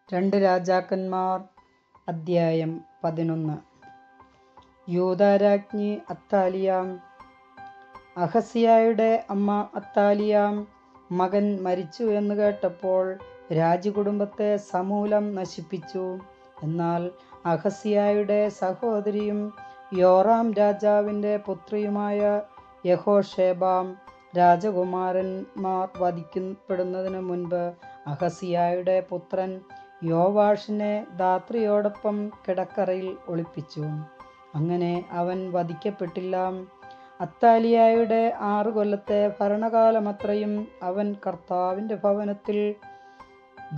രണ്ട് രാജാക്കന്മാർ അദ്ധ്യായം 11. യൂദാരാജ്ഞി അത്താലിയ. അഹസ്യായുടെ അമ്മ അത്താലിയ മകൻ മരിച്ചു എന്ന് കേട്ടപ്പോൾ രാജകുടുംബത്തെ സമൂലം നശിപ്പിച്ചു. എന്നാൽ അഹസ്യായുടെ സഹോദരിയും യോറാം രാജാവിൻ്റെ പുത്രിയുമായ യഹോഷേബാം രാജകുമാരന്മാർ വധിക്കപ്പെടുന്നതിന് മുൻപ് അഹസ്യായുടെ പുത്രൻ യോവാഷിനെ ധാത്രിയോടൊപ്പം കിടക്കറയിൽ ഒളിപ്പിച്ചു. അങ്ങനെ അവൻ വധിക്കപ്പെട്ടില്ല. അത്താലിയായുടെ 6 കൊല്ലത്തെ ഭരണകാലമത്രയും അവൻ കർത്താവിൻ്റെ ഭവനത്തിൽ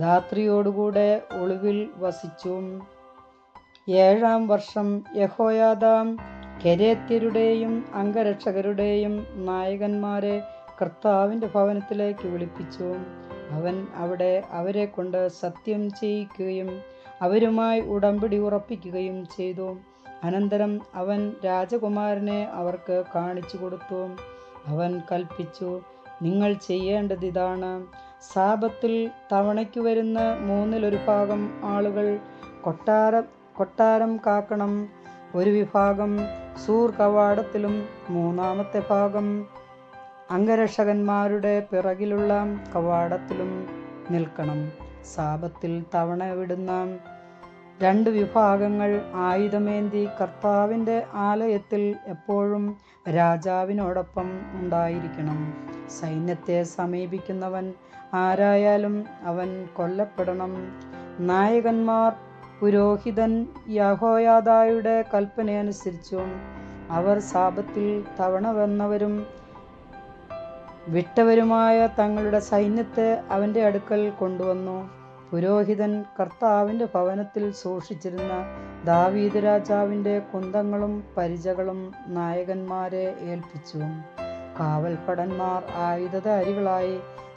ധാത്രിയോടുകൂടെ ഒളിവിൽ വസിച്ചു. 7-ാം വർഷം യഹോയാദാം കെരേത്യരുടെയും അംഗരക്ഷകരുടെയും നായകന്മാരെ കർത്താവിൻ്റെ ഭവനത്തിലേക്ക് വിളിപ്പിച്ചു. അവൻ അവിടെ അവരെ കൊണ്ട് സത്യം ചെയ്യിക്കുകയും അവരുമായി ഉടമ്പടി ഉറപ്പിക്കുകയും ചെയ്തു. അനന്തരം അവൻ രാജകുമാരനെ അവർക്ക് കാണിച്ചു കൊടുത്തു. അവൻ കൽപ്പിച്ചു, നിങ്ങൾ ചെയ്യേണ്ടത് ഇതാണ്: സാപത്തിൽ തവണയ്ക്ക് വരുന്ന 1/3 ഭാഗം ആളുകൾ കൊട്ടാരം കാക്കണം. ഒരു വിഭാഗം സൂർ കവാടത്തിലും 3-ാമത്തെ ഭാഗം അംഗരക്ഷകന്മാരുടെ പിറകിലുള്ള കവാടത്തിലും നിൽക്കണം. സാപത്തിൽ തവണ വിടുന്ന 2 വിഭാഗങ്ങൾ ആയുധമേന്തി കർത്താവിൻ്റെ ആലയത്തിൽ എപ്പോഴും രാജാവിനോടൊപ്പം ഉണ്ടായിരിക്കണം. സൈന്യത്തെ സമീപിക്കുന്നവൻ ആരായാലും അവൻ കൊല്ലപ്പെടണം. നായകന്മാർ പുരോഹിതൻ യഹോയാദായുടെ കൽപ്പനയനുസരിച്ചു. അവർ സാപത്തിൽ തവണ വന്നവരും വിട്ടവരുമായ തങ്ങളുടെ സൈന്യത്തെ അവൻ്റെ അടുക്കൽ കൊണ്ടുവന്നു. പുരോഹിതൻ കർത്താവിൻ്റെ ഭവനത്തിൽ സൂക്ഷിച്ചിരുന്ന ദാവീദ് രാജാവിൻ്റെ കുന്തങ്ങളും പരിചകളും നായകന്മാരെ ഏൽപ്പിച്ചു. കാവൽഭടന്മാർ ആയുധധാരികളായി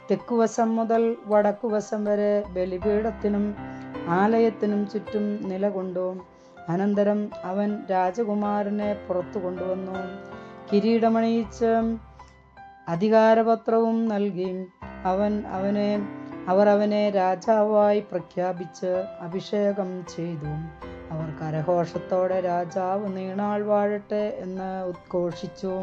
തെക്കുവശം മുതൽ വടക്കുവശം വരെ ബലിപീഠത്തിനും ആലയത്തിനും ചുറ്റും നിലകൊണ്ടു. അനന്തരം അവൻ രാജകുമാരനെ പുറത്തു കൊണ്ടുവന്നു. കിരീടമണിയിച്ച് അധികാരപത്രവും നൽകി. അവർ അവനെ രാജാവായി പ്രഖ്യാപിച്ച് അഭിഷേകം ചെയ്തു. അവർ കരഘോഷത്തോടെ രാജാവ് നീണാൾ വാഴട്ടെ എന്ന് ഉദ്ഘോഷിച്ചു.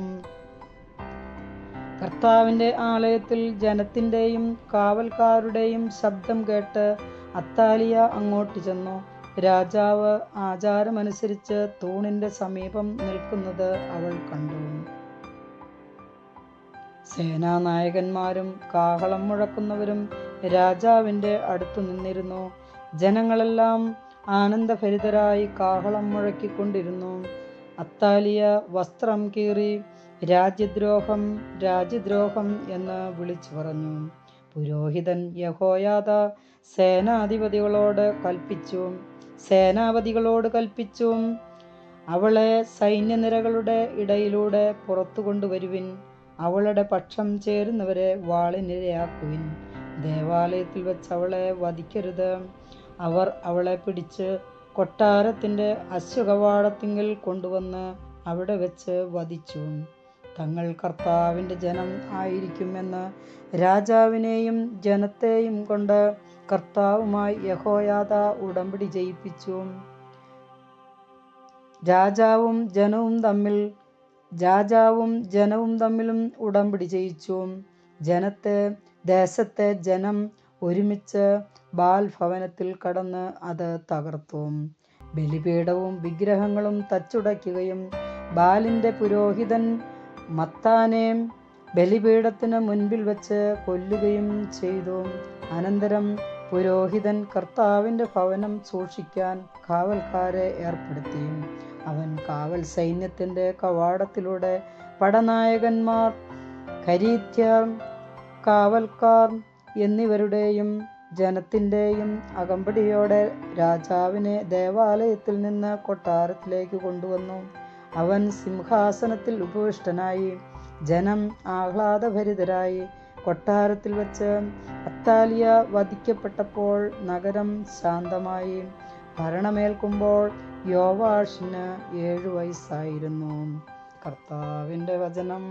കർത്താവിൻ്റെ ആലയത്തിൽ ജനത്തിൻ്റെയും കാവൽക്കാരുടെയും ശബ്ദം കേട്ട് അത്താലിയ അങ്ങോട്ട് ചെന്നു. രാജാവ് ആചാരമനുസരിച്ച് തൂണിൻ്റെ സമീപം നിൽക്കുന്നത് അവൾ കണ്ടു. സേനാനായകന്മാരും കാഹളം മുഴക്കുന്നവരും രാജാവിൻ്റെ അടുത്തു നിന്നിരുന്നു. ജനങ്ങളെല്ലാം ആനന്ദഭരിതരായി കാഹളം മുഴക്കിക്കൊണ്ടിരുന്നു. അത്താലിയ വസ്ത്രം കീറി രാജ്യദ്രോഹം, രാജ്യദ്രോഹം എന്ന് വിളിച്ചു പറഞ്ഞു. പുരോഹിതൻ യഹോയാദാ സേനാപതികളോട് കൽപ്പിച്ചു, അവളെ സൈന്യനിരകളുടെ ഇടയിലൂടെ പുറത്തു കൊണ്ടുവരുവിൻ. അവളുടെ പക്ഷം ചേരുന്നവരെ വാളിനിരയാക്കുവിൻ. ദേവാലയത്തിൽ വെച്ച് അവളെ വധിക്കരുത്. അവർ അവളെ പിടിച്ച് കൊട്ടാരത്തിൻ്റെ അശ്വകവാടത്തിങ്കൽ കൊണ്ടുവന്ന് അവിടെ വെച്ച് വധിച്ചു. തങ്ങൾ കർത്താവിൻ്റെ ജനം ആയിരിക്കുമെന്ന് രാജാവിനെയും ജനത്തെയും കൊണ്ട് കർത്താവുമായി യഹോയാദാ ഉടമ്പടി ചെയ്യിപ്പിച്ചു. രാജാവും ജനവും തമ്മിലും ഉടമ്പടി ചെയ്യിച്ചു. ദേശത്തെ ജനം ഒരുമിച്ച് ബാൽ ഭവനത്തിൽ കടന്ന് അത് തകർത്തു. ബലിപീഠവും വിഗ്രഹങ്ങളും തച്ചുടയ്ക്കുകയും ബാലിൻ്റെ പുരോഹിതൻ മത്താനെ ബലിപീഠത്തിന് മുൻപിൽ വെച്ച് കൊല്ലുകയും ചെയ്തു. അനന്തരം പുരോഹിതൻ കർത്താവിൻ്റെ ഭവനം സൂക്ഷിക്കാൻ കാവൽക്കാരെ ഏർപ്പെടുത്തി. അവൻ കാവൽ സൈന്യത്തിൻ്റെ കവാടത്തിലൂടെ പടനായകന്മാർ, കരീത്യർ, കാവൽക്കാർ എന്നിവരുടെയും ജനത്തിൻ്റെയും അകമ്പടിയോടെ രാജാവിനെ ദേവാലയത്തിൽ നിന്ന് കൊട്ടാരത്തിലേക്ക് കൊണ്ടുവന്നു. അവൻ സിംഹാസനത്തിൽ ഉപവിഷ്ടനായി. ജനം ആഹ്ലാദഭരിതരായി. കൊട്ടാരത്തിൽ വച്ച് അത്താലിയ വധിക്കപ്പെട്ടപ്പോൾ നഗരം ശാന്തമായി. ഭരണമേൽക്കുമ്പോൾ യോവാഷിന് 7 വയസ്സായിരുന്നു. കർത്താവിൻ്റെ വചനം.